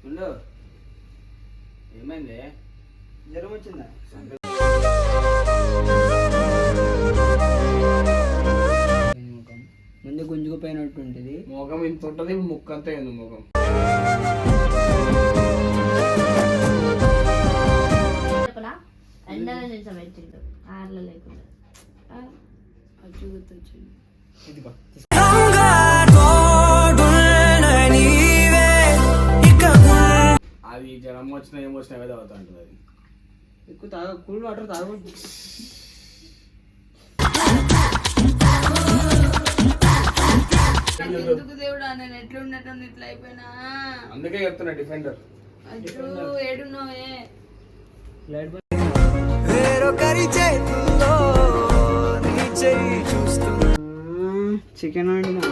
ఉండు. ఏమైంది? జ్వరం వచ్చిందా? ముందు గుంజుకుపోయినట్టు ఉంటుంది. ముఖం ఇంత ఉంటుంది, ముక్కు అంతా అయింది ముఖం. ఎండలో నిలిచి పెట్టిండు ఆర్లో లేకుండా వచ్చింది. అది జ్వరం వచ్చినా ఏం వచ్చినా ఏదో అవుతా ఉంటుంది. అది ఎక్కువ తాగ, కూల్ వాటర్ తాగొద్దు. ఎందుకు దేవుడా నేను ఎట్లున్నట్టు ఇట్లా అయిపోయినా. అందుకే చెప్తున్నా డిఫెండర్. ఏడున్నావే చికెన్ వండినా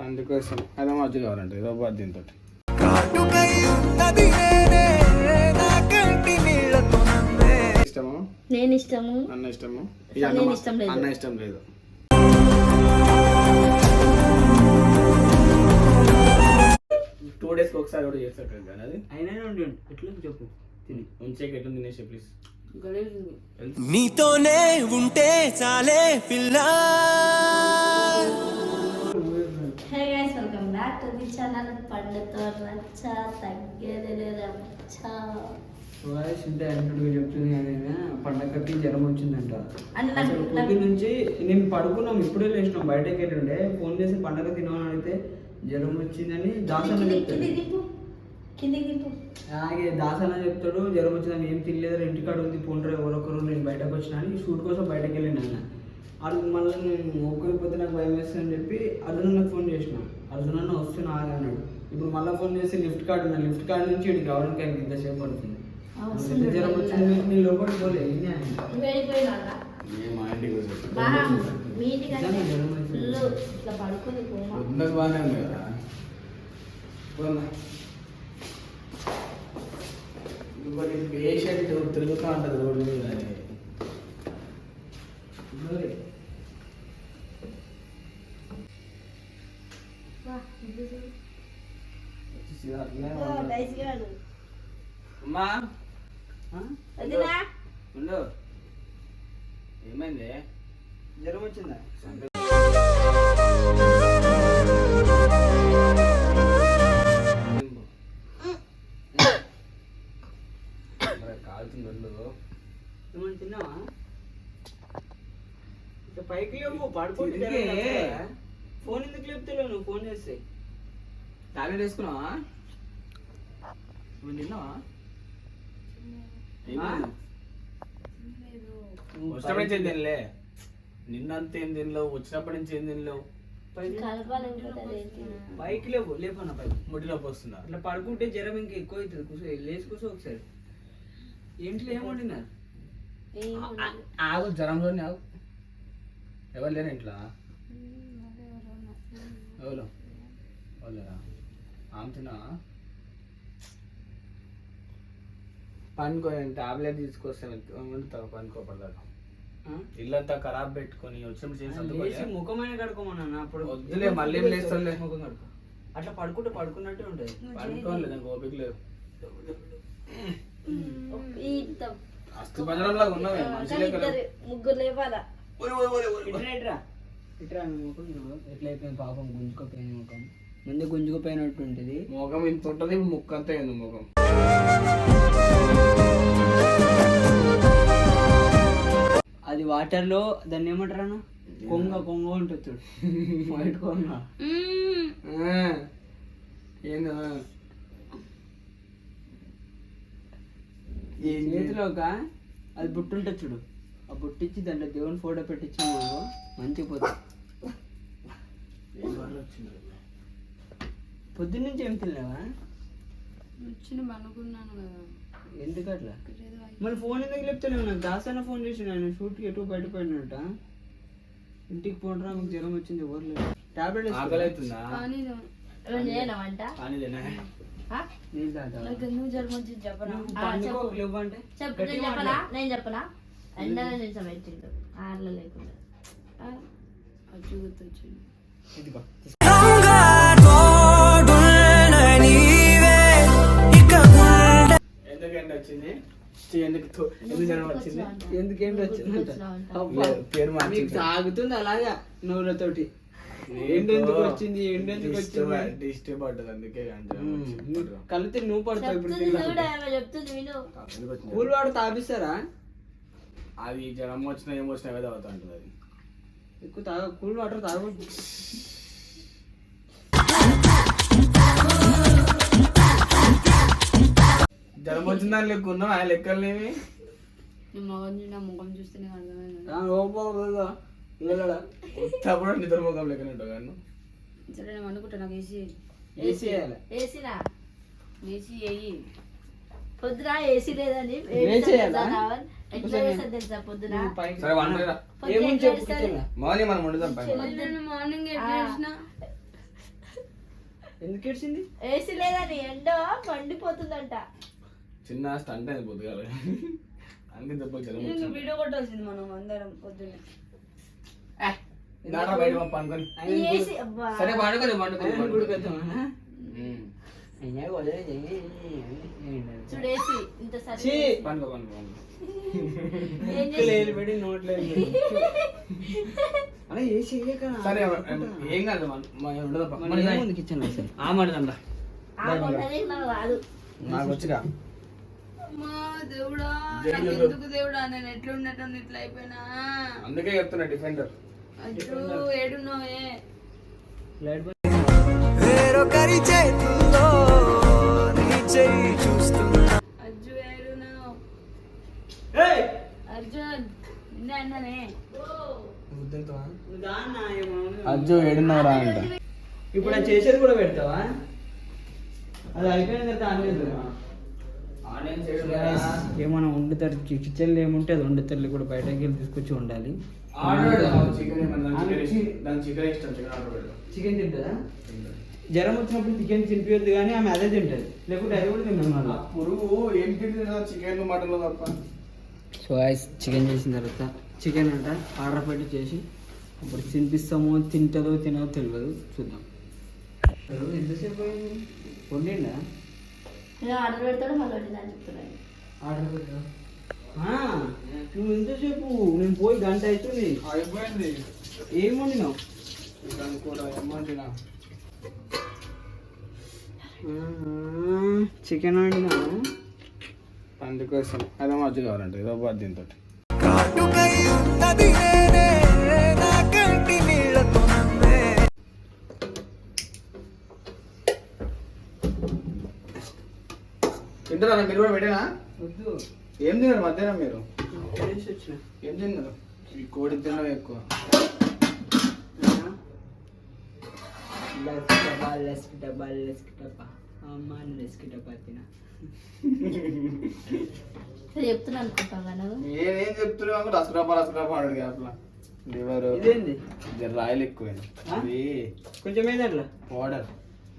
అందుకోసం అదే మధ్య కావాలంటే ఏదో బాధ దీంతో. ఇష్టము నేను ఇష్టము అన్న ఇష్టము అన్న ఇష్టం లేదు. 2 days ఒకసారి కూడా చేస్తాడు కానీ అది అయినా ఉండి ఎట్లా చెప్పు ఉంచేకి ఎట్లా తినేసి ప్లీజ్. నీతోనే ఉంటే చాలే పిల్ల. Hey guys welcome back to the channel పండుతో రచ్చ తగ్గేదే రచ్చ. ఇంటే అంటుడు చెప్తుంది కానీ పండగకి జ్వరం వచ్చిందంట. అసలు పొద్దు నుంచి నేను పడుకున్నాం, ఇప్పుడే లేచినాం, బయటకి వెళ్ళిండే. ఫోన్ చేసి పండగ తినమని అడిగితే జ్వరం వచ్చిందని దాసన్న చెప్తాడు. అలాగే దాసన్న చెప్తాడు జ్వరం వచ్చిందని. ఏం తినలేదు, ఇంటికాడ ఉంది, పోండ్రు ఎవరొకరు, నేను బయటకు వచ్చినా అని షూట్ కోసం బయటకు వెళ్ళిన అన్న. అర్జున్ మళ్ళీ నేను ఒక్కరిపోతే నాకు భయం వేస్తుందని చెప్పి అర్జున్ నాకు ఫోన్ చేసిన. అర్జున్ అన్న వస్తున్నా అన్నాడు. ఇప్పుడు మళ్ళీ ఫోన్ చేసి లిఫ్ట్ కార్డు ఉన్నా, లిఫ్ట్ కార్డు నుంచి ఇక్కడికి రావడానికి ఆయన ఇంతసేపు పడుతుంది. జ్వరం వచ్చింది, నేను లోపలికి పోలే. బాగానే ఉంది కదా. పేషెంట్ తిరుగుతూ ఉంటుంది రోడ్డు మీద. అమ్మా ఉండు. ఏమైంది? జ్వరం వచ్చిందా? కాల్చింది ఒళ్ళు. ఏమన్నా తిన్నావా? పైకి లేవు, పడుకుంటే ఫోన్ ఎందుకు లేపుతావు నువ్వు? ఫోన్ చేస్తే టాబ్లెట్ వేసుకున్నావా? నువ్వు తిన్నావా? వచ్చినప్పటి నుంచి ఏం తినలే. నిన్నంతా ఏం తినలేవు, వచ్చినప్పటి నుంచి ఏం తినలేవు. పైకి లేవు, లేపన్నా పైకి. ముడి నొప్పి వస్తుందా? అట్లా పడుకుంటే జ్వరం ఇంకా ఎక్కువ అవుతుంది. కూర్చో, లేచి కూర్చో ఒకసారి. ఇంట్లో ఏమంటున్నారు? ఆగు, జ్వరంలోనే ఆగు. ఎవరు లేరు ఇంట్లో? ఎవరు వాళ్ళరా? ఆమె తిన్నా పనుకో. టాబ్లెట్ తీసుకొస్తే పనుకోపడదాకా. ఇల్లంతా ఖరాబ్ పెట్టుకొని వచ్చినప్పుడు ముఖమైన కడుకోమన్నా. అప్పుడు వద్దులే, మళ్ళీ లేస్తాలే. ముఖం కడుకో. అట్లా పడుకుంటే పడుకున్నట్టే ఉంటుంది. పనుకోవాలి, నాకు ఓపిక లేదు. అస్థి పంజరంలాగా ఉన్నావే, ముగ్గురు లేవాలా. ఇట్రా ముఖం ఎట్లా అయిపోయింది పాపం, గుంజుకోపోయింది ముఖం. ముందు గుంజుకుపోయినట్టు ఉంటుంది. ముఖం ఇంత ఉంటుంది, ముక్కు అంతా అయింది ముఖం. అది వాటర్ లో దాన్ని ఏమంటారా? కొంగ కొంగ ఉంటుంది చూడు, వైట్ కొంగ. చేతిలో అది బుట్టు ఉంటుంది చూడు, ఆ బుట్టిచ్చి దాంట్లో దేవుని ఫోటో పెట్టించి మంచిగా పోతుంది. పొద్దున్నుంచి ఏం తినలేవా? ఎందుకు అట్లా? మరి ఫోన్ ఎందుకు చెప్తాను? నాకు దాసన్న ఫోన్ చేసి నేను షూట్కి ఎటు బయటపడినట్ట. ఇంటికి పోండ్రా, మీకు జ్వరం వచ్చింది, ఎవరు లేదు. టాబ్లెట్ నేను చెప్పనా? ఎండలో నిలిచి పెట్టిండు ఆర్లో లేకుండా వచ్చింది. ఎందుకు జ్వరం వచ్చింది? ఎందుకేంటి వచ్చిందంట లేదు, పేరు మీకు మార్చింది. సాగుతుంది అలాగా నోళ్ళతోటి ఏంటెందుకు వచ్చింది ఏంటెందుకు వచ్చింది దిష్టి పడ్డది అందుకే కానీ జ్వరం వచ్చింది. కలితే నువ్వు పడతావు ఇప్పుడు చెప్తుంది చూడు, ఆమె చెప్తుంది విను. ఎందుకు వచ్చింది? కూల్ వాడు తాపిస్తారా అది జ్వరం వచ్చినా ఏం వచ్చినా ఏదో అవుతా ఉంటుంది అది. ఎక్కువ తాగ కూల్ వాటర్ తాగొద్దు జ్వరం వచ్చిందని లెక్క ఉన్నాం ఆ లెక్కలేమి. నా ముఖం చూస్తేనే అర్థమైంది. తప్పుడు నిద్ర ముఖం లెక్కనే ఉంటావు కానీ సరే నేను అనుకుంటా నాకు వేసి ఏసీ వేయాలి ఏసీనా వేసి వేయి. పొద్దున ఏసీ లేదని ఏసీ వేయాలా? ఎట్లా వేస్తుంది తెలుసా పొద్దున సరే వండరా పొద్దున ఏముంది ఎట్లా చెప్పు వేస్తుంది? కిచెన్లో. మార్నింగ్ మనం వండుదాం పైన. పొద్దున్న మార్నింగ్ ఎట్లా చేసినా ఎందుకు ఏడ్చింది ఏసీ లేదని ఎండ మండిపోతుందంట. చిన్న స్టంట్ అయింది పొద్దుగాల అందుకే దెబ్బ జ్వరం ఇంకా వచ్చింది. వీడియో కొట్టాల్సింది మనం అందరం పొద్దున్నే. నాట్రా బయట పంపు అనుకొని. ఈ ఏసీ అబ్బా. సరే పండుకొని ఆయన గుడికి వెళ్తామా? అయ్యా, చూడు ఏసీ ఇంత ఛీ! సరే పండుకో పండుకో ఏం ముక్కులు చేసి ఏలు పెట్టి నోట్లో ఏలు పెట్టి. అలా ఏసీ వేయక. సరే ఏం కాదు మనం ఉండదు పక్క. మరి ఏముంది కిచెన్లో అసలు? ఆ మడిదండా ఆ మొన్ననే నాకు రాదు. నాకు వచ్చిగా అమ్మా దేవుడా, జైలు నాకు వెళ్ళు. ఎందుకు దేవుడా, నేను ఎట్లా ఉన్నట్టు ఇట్లా అయిపోయినా. అందుకే చెప్తున్నా డిఫెండర్. అయ్యో ఏడున్నావే. లైట్ బంద్. వేరొకరి చేతుల్లో నీ చెయ్యి చూస్తున్నా అజ్జు ఏడున్నావు. ఏయ్! అర్జున్ నిన్నే అన్నానే. నువ్వు దా అన్న, ఏమన్నా. అజ్జు ఏడున్నవరా అంట. ఇప్పుడు అది చేసేది కూడా పెడతావా? అది అయిపోయిన తర్వాత ఆన్లేదు. ఏమైనా వండుతారు కిచెన్లో ఏముంటే అది వండుతారు కూడా బయటకి వెళ్ళి తీసుకొచ్చి ఉండాలి. చికెన్ తింటుందా? జ్వరం వచ్చినప్పుడు చికెన్ తినిపించద్దు కానీ ఆమె అదే తింటుంది, లేకుంటే అది కూడా తిన్నాం మళ్ళీ. పురుగు ఏం తింటుందా చికెన్ మటన్లో తప్ప. సో చికెన్ చేసిన తర్వాత చికెన్ అంట ఆర్డర్ పెట్టి చేసి ఇప్పుడు తినిపిస్తామో తింటుందో తినదో తెలియదు, చూద్దాం. ఎంతసేపు అయింది? వండిండా? నేను ఆర్డర్ పెడతాడు మళ్ళీ వండిందని చెప్తున్నాను. ఆర్డర్ పెట్టా. నువ్వు ఎంతసేపు? నేను పోయి గంట అవుతుంది. అయిపోయింది. ఏం వండినావు? చికెన్ వండినా. అందుకోసం అదే మజ్జి కావాలంటే ఏదో బాధ దీంతో. కాటుకై ఉన్నది నేనే నా కంటి నీళ్ళతో నన్నే తింటారా మీరు కూడా పెట్టేనా? వద్దు, ఏం తిన్నారు మధ్యాహ్నం మీరు? చేసి వచ్చిన. ఏం తిన్నారు? ఈ కోడి తినడం ఎక్కువ. చెప్తున్నా అనుకుంటాను నువ్వు. నేనేం చెప్తున్నావు? రసరాపా అడుగు అట్లా లివర్ ఇదేంది? రాయలు ఎక్కువైంది. ఆ? ఇది కొంచెం ఏంది అట్లా పౌడర్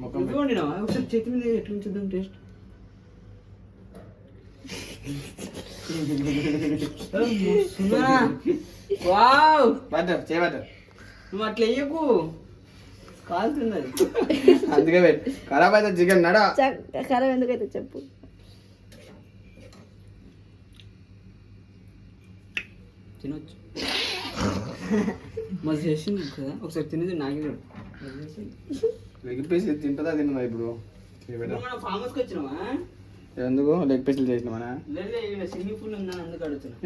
ముఖం నువ్వు వండినావా? ఒకసారి చేతి మీద ఎట్లా చూద్దాం టేస్ట్. వావ్, బటర్ చేయబట్టర్ నువ్వు అట్లా వేయకు, కాలుతుంది అది. అందుకే పెట్టు. ఖరాబ్ అయితే చికెన్ నడా. ఖరాబ్ ఎందుకైతే చెప్పు. తినొచ్చు. మస్తు చేసింది కదా, ఒకసారి తినేది నాకే చూడు. లెగ్ పీస్ తింటుందా తిన్నదా ఇప్పుడు? మనం ఫామ్ హౌస్కి వచ్చినావా? ఎందుకు లెగ్ పీసులు చేసినామనా? లేదు, ఇక్కడ స్విమ్మింగ్ పూల్ ఉందని అందుకు అడుగుతున్నా.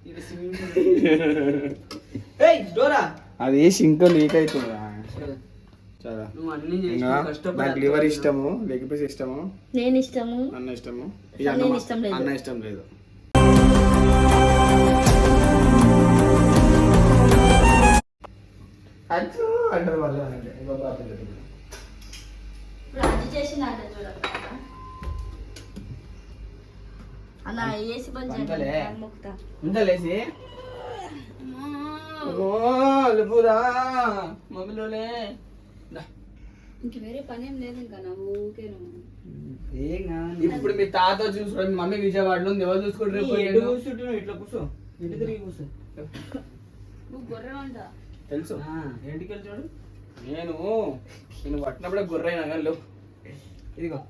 ఇక్కడ స్విమ్మింగ్ పూల్. ఏయ్ డోరా, అది సింక్ లీక్ అవుతుందా? చాలా నువ్వు అన్ని చేసి ఇంకా కష్టపడి నాకు లివర్ ఇష్టము, లెగ్ పీస్ ఇష్టము, నేను ఇష్టము. అన్న ఇష్టము. నేను ఇష్టం లేదు. అన్న ఇష్టం లేదు. అచ్చు అంటారు వాళ్ళు అంటే ఇంకో పార్టీ లేదు. ఇప్పుడు అది చేసిన ఆట చూడక అలా వేసి బంద్ వంటలే. చేయాలి మొక్కుతా. ఉందలేసి లిపురా మమ్మీలోనే ఇంక వేరే పని ఏం లేదు ఇంకా నా ఊకేను. ఏం కాదు. ఇప్పుడు మీ తాత చూసుకోండి, మీ మమ్మీ విజయవాడలో ఉంది, ఎవరు చూసుకుంటారు? రేపు ఎటు ఏంటో? కూర్చుంటున్నావు? ఇట్లా కూర్చో, ఇటు తిరిగి కూర్చో. నువ్వు గొర్రె అంట. తెలుసు ఏంటికి వెళ్ళి చూడు. నేను పట్టినప్పుడే గుర్రైనా కానీ లేవు. ఇదిగో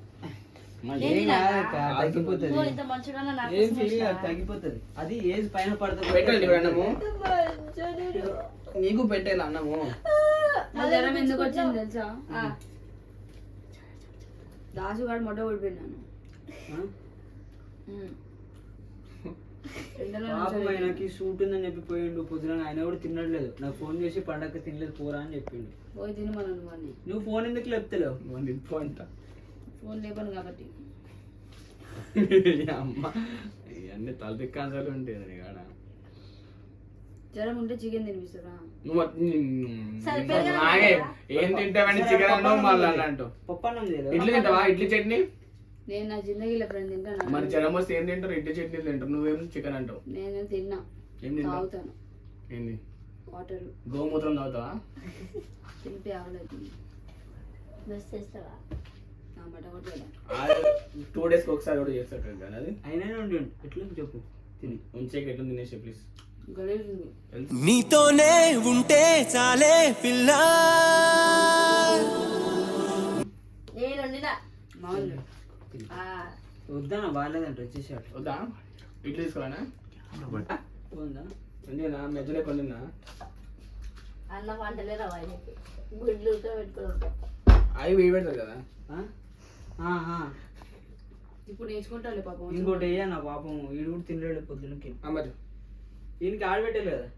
ఏం కాదు అక్క, తగ్గిపోతుంది. నువ్వు ఇంత మంచిగా నాకు ఏం ఫీల్ కాదు, తగ్గిపోతుంది. అది ఏజ్ పైన పడుతుంది. పెట్టండి అన్నము, నీకు పెట్టేలా అన్నము. నా జ్వరం ఎందుకు వచ్చింది తెలుసా? దాసుగాడు మొట్ట ఓడిపోయినాను. పాపం ఆయనకి సూట్ ఉందని చెప్పి పోయిండు. పొద్దున ఆయన కూడా తినట్లేదు. నాకు ఫోన్ చేసి పండగ తినలేదు పోరా అని చెప్పిండు. పోయి తినమన్నాను వాడిని. నువ్వు ఫోన్ ఎందుకు లేపుతలేవు? ఫోన్ లేపను కాబట్టి. అమ్మ ఇవన్నీ తలపిక్కాన్సాలు ఉంటాయి కాడ. జ్వరం ఉంటే చికెన్ తినిపిస్తారా? నువ్వు నాగే ఏం తింటావని చికెన్ అన్నావు మళ్ళీ అంటూ. పప్పు అన్నం చేయలేదు. ఇడ్లీ తింటావా? ఇడ్లీ చట్నీ. నేను నా జిందగీలో ఫ్రెండ్ తింటాను. మరి జ్వరం వస్తే ఏం తింటారు? ఇడ్లీ చట్నీ తింటారు. నువ్వేం చికెన్ అంటావు. నేను తిన్నా. ఏం తింటావు? తాగుతాను ఏంది? వాటర్. గోమూత్రం తాగుతావా? తినిపి ఆవలేదు. బస్ చేస్తావా? నా బట్ట కొట్టేలా 2 days ఒకసారి కూడా చేస్తాడు కానీ అది అయినా ఉండి ఎట్లా చెప్పు తిని ఉంచేకి ఎట్లా తినేసి ప్లీజ్. గలీజుంది. నీతోనే ఉంటే చాలే పిల్ల. నేను వండినా. మామూలు వద్దానా బాగాలేదంట వచ్చేసాడు. వద్దా? ఇడ్లీ తీసుకోవాలా? పోందా? వండినా మెజ్జలే కొనినా. అన్నం వంటలే రావా నీకు? గుడ్లు పెట్టుకోవడం అవి వేయి పెడతారు కదా. ఇప్పుడు నేర్చుకుంటాలే పాపం. ఇంకోటి అయ్యా నా పాపం వీడు కూడా తినలేడు పొద్దునకి. మరి ఈయనకి ఆడబెట్టాలి కదా.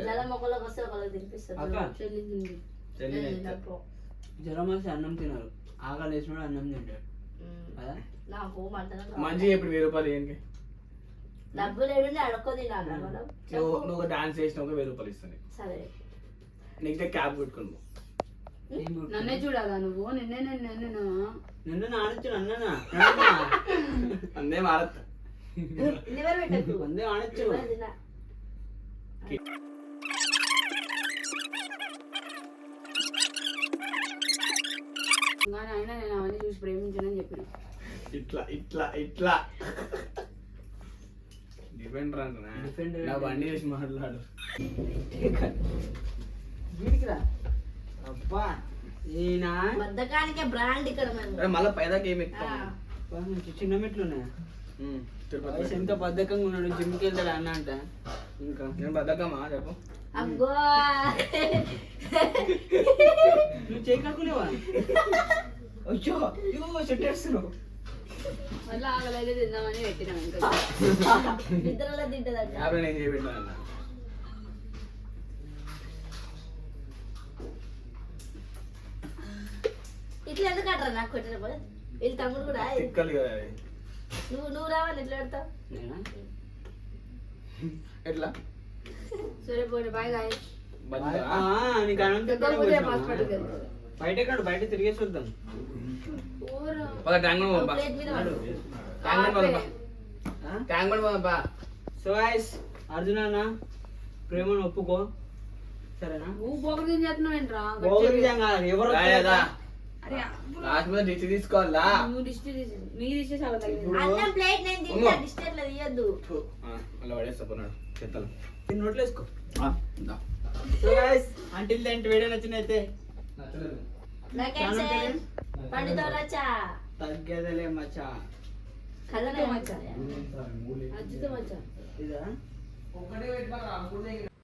జల మొక్కలకు వస్తే ఒకళ్ళకి తినిపిస్తారు. అక్క చెల్లింది. జ్వరం వస్తే అన్నం తినాలి. ఆకలి వేసినాడు అన్నం తింటాడు కదా. నాకు మంచి ఇప్పుడు 1000 రూపాయలు ఏంటి? డబ్బులు ఏడుంది అడుక్కో తినాలి మనం. నువ్వు డాన్స్ చేసిన ఒక 1000 రూపాయలు ఇస్తాను. సరే నెక్స్ట్ క్యాబ్ పెట్టుకుని నన్నే చూడాలా నువ్వు? నిన్న ఆడొచ్చు అన్ననా అందే మారత్ ఇన్నివరకు పెట్టకు. వందే ఆడొచ్చు. తిన్నా. కానీ అయినా నేను అవన్నీ చూసి ప్రేమించానని చెప్పిన. ఇట్లా ఇట్లా ఇట్లా డిపెండర్ అంటున్నా. నా బండి చేసి మాట్లాడు. వీడికిరా అబ్బా ఈయన బద్దకానికే బ్రాండ్ ఇక్కడ మేము. మళ్ళీ పైదాకా ఏమి చిన్న మెట్లు ఉన్నాయా? వయసు ఎంత బద్ధకంగా ఉన్నాడు. జిమ్కి వెళ్తాడు అన్న అంట. ఇంకా నేను బద్దకమా చెప్పు. అబ్బో నువ్వు చేయలేవా? అయ్యో చెట్టేస్తున్నావు. మళ్ళీ ఆగలైతే తిందామని పెట్టినా. నిద్రలో తింటదంట. యాభై నేను చేయబెట్టాను. ఇట్లా ఎందుకు అంటారా నాకు కొట్టిన పోయి? వీళ్ళు తమ్ముడు కూడా తిక్కలు కదా అది. నువ్వు రావని ఎట్లా పెడతావు? ఎట్లా సరే పోయి బాయ్ గాయ. నీకు అన్నం తింటాడు. హాస్పిటల్కి బయట ఎక్కడ బయట తిరిగేసి వద్దాం. ప్లేట్ మీద పడు. సో గైస్ అర్జున్ అన్న ప్రేమను ఒప్పుకో సరేనా? నువ్వు పోక చేస్తున్నావు ఏంట్రా? ఎవరు అరే లాస్ట్ మీద డిష్ తీసుకోవాలా? నువ్వు దిష్టి తీసి నీ దిష్టి చాలా అన్నం ప్లేట్ నేను తింటా. డిస్టర్ అట్లా తీయద్దు. అలా పడేస్తా పోనాడు చెత్తలు. తిని నోట్లు వేసుకో. So guys until then video నచ్చినైతే పండుతో రచ్చా తగ్గేదలే మచ్చా. కళ్ళనే మచ్చా. అజ్జితో మచ్చా. ఇదా